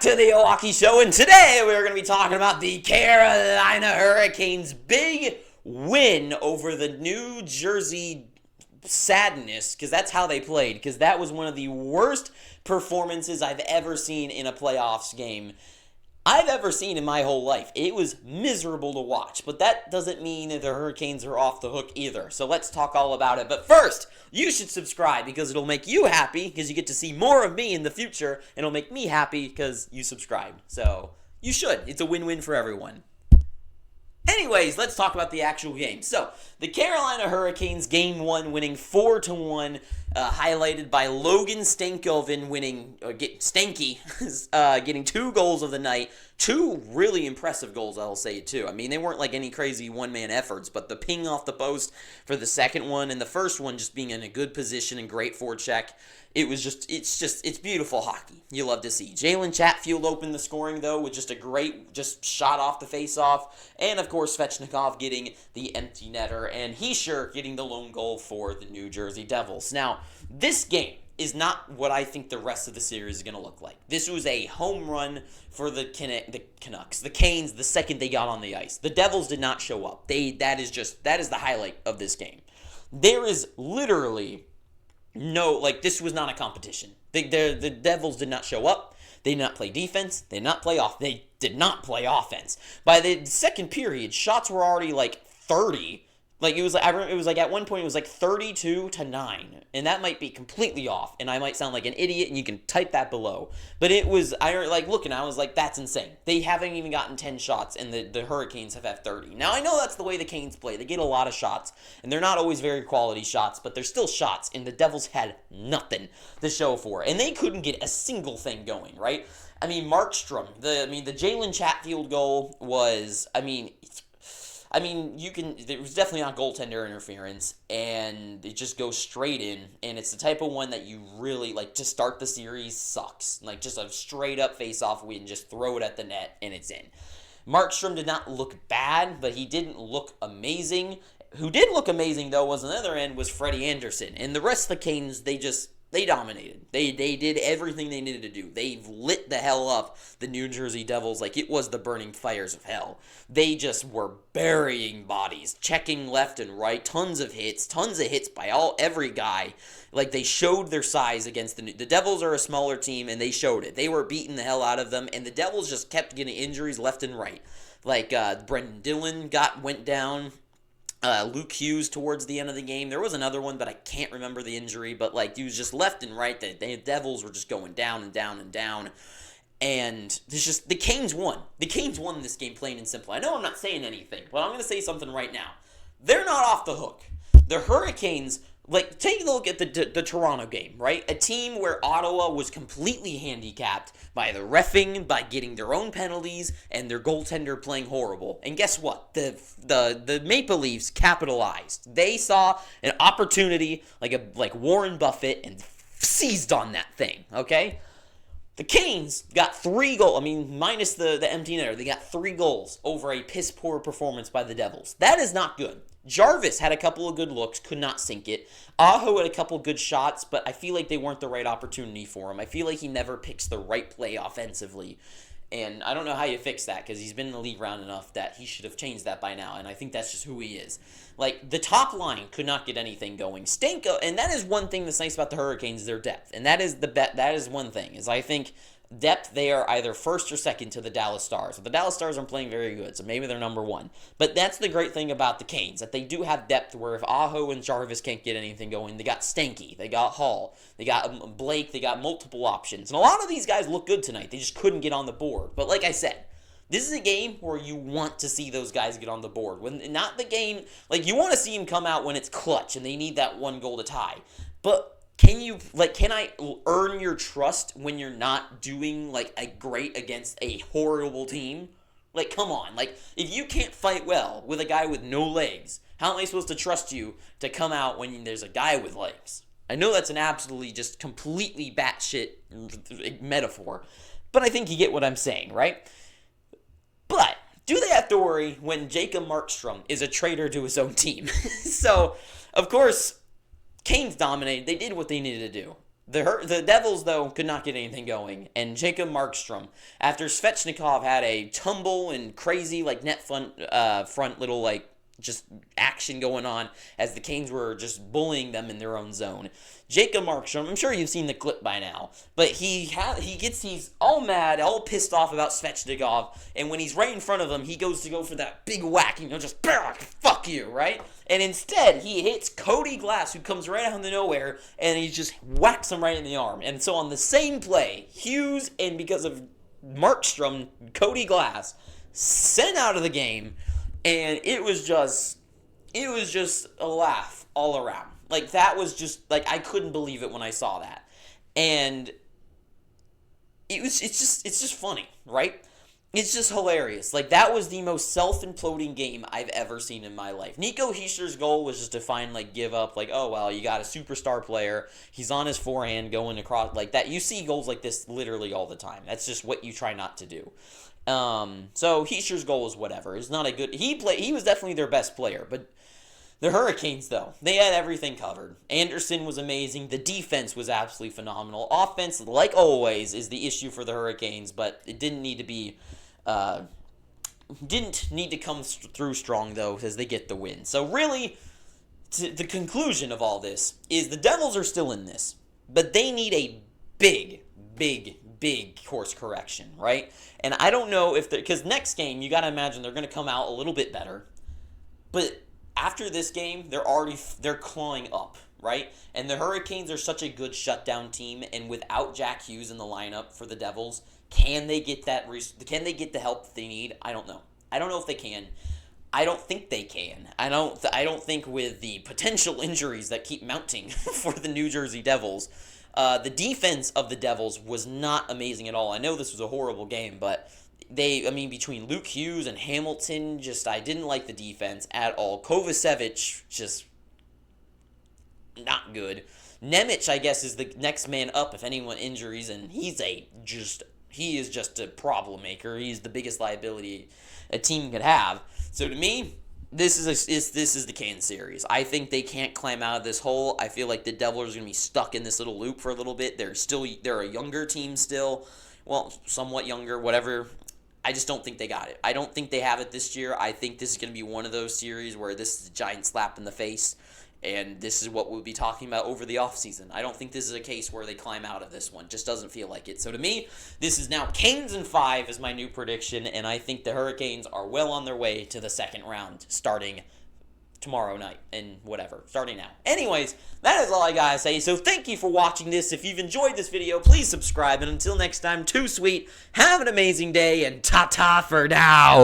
to the Milwaukee Show, and today we're going to be talking about the Carolina Hurricanes' big win over the New Jersey Sadness, because that's how they played, because that was one of the worst performances I've ever seen in a playoffs game I've ever seen in my whole life. It was miserable to watch, but that doesn't mean that the Hurricanes are off the hook either. So let's talk all about it. But first, you should subscribe because it'll make you happy because you get to see more of me in the future, and it'll make me happy because you subscribe. So you should. It's a win-win for everyone. Anyways, let's talk about the actual game. So, the Carolina Hurricanes Game 1 winning 4-1, highlighted by Logan Stankoven getting 2 goals of the night. 2 really impressive goals, I'll say, too. I mean, they weren't like any crazy one-man efforts, but the ping off the post for the second one and the first one just being in a good position and great forecheck. It's beautiful hockey. You love to see. Jalen Chatfield opened the scoring, though, with just a great shot off the face-off. And, of course, Svechnikov getting the empty netter. And Hischier getting the lone goal for the New Jersey Devils. Now, this game is not what I think the rest of the series is going to look like. This was a home run for the Canucks. The Canes, the second they got on the ice. The Devils did not show up. That is the highlight of this game. There is literally... this was not a competition. The Devils did not show up. They did not play defense. They did not play offense. By the second period, shots were already 30. It was at one point it was 32-9, and that might be completely off, and I might sound like an idiot, and you can type that below. But it was I was like, that's insane. They haven't even gotten 10 shots, and the Hurricanes have had 30. Now I know that's the way the Canes play. They get a lot of shots, and they're not always very quality shots, but they're still shots, and the Devils had nothing to show for it, and they couldn't get a single thing going, right? I mean, Markstrom, the Jalen Chatfield goal was, there was definitely not goaltender interference, and it just goes straight in, and it's the type of one that you really, to start the series sucks. Just a straight-up face-off win, just throw it at the net, and it's in. Markstrom did not look bad, but he didn't look amazing. Who did look amazing, though, was on the other end, was Freddie Anderson. And the rest of the Canes, they dominated. They did everything they needed to do. They lit the hell up the New Jersey Devils like it was the burning fires of hell. They just were burying bodies, checking left and right, tons of hits by every guy. They showed their size against the Devils are a smaller team, and they showed it. They were beating the hell out of them, and the Devils just kept getting injuries left and right. Brendan Dillon went down. Luke Hughes towards the end of the game. There was another one, but I can't remember the injury. But he was just left and right. The Devils were just going down and down and down. And the Canes won. The Canes won this game, plain and simple. I know I'm not saying anything, but I'm going to say something right now. They're not off the hook. The Hurricanes... take a look at the Toronto game, right? A team where Ottawa was completely handicapped by the reffing, by getting their own penalties, and their goaltender playing horrible. And guess what? The Maple Leafs capitalized. They saw an opportunity like Warren Buffett and seized on that thing, okay? The Canes got 3 goals. Minus the empty netter, they got 3 goals over a piss-poor performance by the Devils. That is not good. Jarvis had a couple of good looks, could not sink it. Aho had a couple good shots, but I feel like they weren't the right opportunity for him. I feel like he never picks the right play offensively. And I don't know how you fix that, because he's been in the league round enough that he should have changed that by now, and I think that's just who he is. The top line could not get anything going. Stanko, and that is one thing that's nice about the Hurricanes, their depth. And that is one thing, is I think depth, they are either first or second to the Dallas Stars. The Dallas Stars aren't playing very good, so maybe they're number 1. But that's the great thing about the Canes, that they do have depth where if Aho and Jarvis can't get anything going, they got Stanky, they got Hall, they got Blake, they got multiple options. And a lot of these guys look good tonight. They just couldn't get on the board. But like I said, this is a game where you want to see those guys get on the board. Not the game, you want to see them come out when it's clutch and they need that 1 goal to tie. But can I earn your trust when you're not doing, a great against a horrible team? Come on. If you can't fight well with a guy with no legs, how am I supposed to trust you to come out when there's a guy with legs? I know that's an absolutely just completely batshit metaphor, but I think you get what I'm saying, right? But do they have to worry when Jacob Markstrom is a traitor to his own team? So, of course... Canes dominated. They did what they needed to do. The Devils, though, could not get anything going, and Jacob Markstrom, after Svechnikov had a tumble and crazy, like, net front little, like, just action going on as the Canes were just bullying them in their own zone. Jacob Markstrom, I'm sure you've seen the clip by now, but he's all mad, all pissed off about Svechnikov, and when he's right in front of him, he goes to go for that big whack, just fuck you, right? And instead, he hits Cody Glass, who comes right out of nowhere, and he just whacks him right in the arm. And so on the same play, Hughes, and because of Markstrom, Cody Glass, sent out of the game. And it was just a laugh all around. Like, that was just, like, I couldn't believe it when I saw that. And it's just funny, right? It's just hilarious. Like, that was the most self-imploding game I've ever seen in my life. Nico Hischier's goal was just to give up, like, oh, well, you got a superstar player. He's on his forehand going across, like that. You see goals like this literally all the time. That's just what you try not to do. So Hischier's goal was whatever. It's not a good. He was definitely their best player, but the Hurricanes, though, they had everything covered. Anderson was amazing. The defense was absolutely phenomenal. Offense, like always, is the issue for the Hurricanes, but it didn't need to be. Didn't need to come through strong, though, because they get the win. So really, the conclusion of all this is the Devils are still in this, but they need a big course correction, right? And I don't know if because next game, you got to imagine they're going to come out a little bit better. But after this game, they're clawing up, right? And the Hurricanes are such a good shutdown team, and without Jack Hughes in the lineup for the Devils, can they get the help they need? I don't know. I don't know if they can. I don't think they can. I don't think with the potential injuries that keep mounting for the New Jersey Devils. The defense of the Devils was not amazing at all. I know this was a horrible game, but between Luke Hughes and Hamilton, I didn't like the defense at all. Kovacevic, just not good. Nemec, I guess, is the next man up if anyone injuries, and he is just a problem maker. He's the biggest liability a team could have. So to me, this is the Canes series. I think they can't climb out of this hole. I feel like the Devils are going to be stuck in this little loop for a little bit. They're a younger team still. Well, somewhat younger, whatever. I just don't think they got it. I don't think they have it this year. I think this is going to be one of those series where this is a giant slap in the face, and this is what we'll be talking about over the offseason. I don't think this is a case where they climb out of this one. Just doesn't feel like it. So to me, this is now Canes in 5 is my new prediction, and I think the Hurricanes are well on their way to the second round starting tomorrow night and whatever, starting now. Anyways, that is all I gotta say. So thank you for watching this. If you've enjoyed this video, please subscribe, and until next time, too sweet, have an amazing day, and ta-ta for now.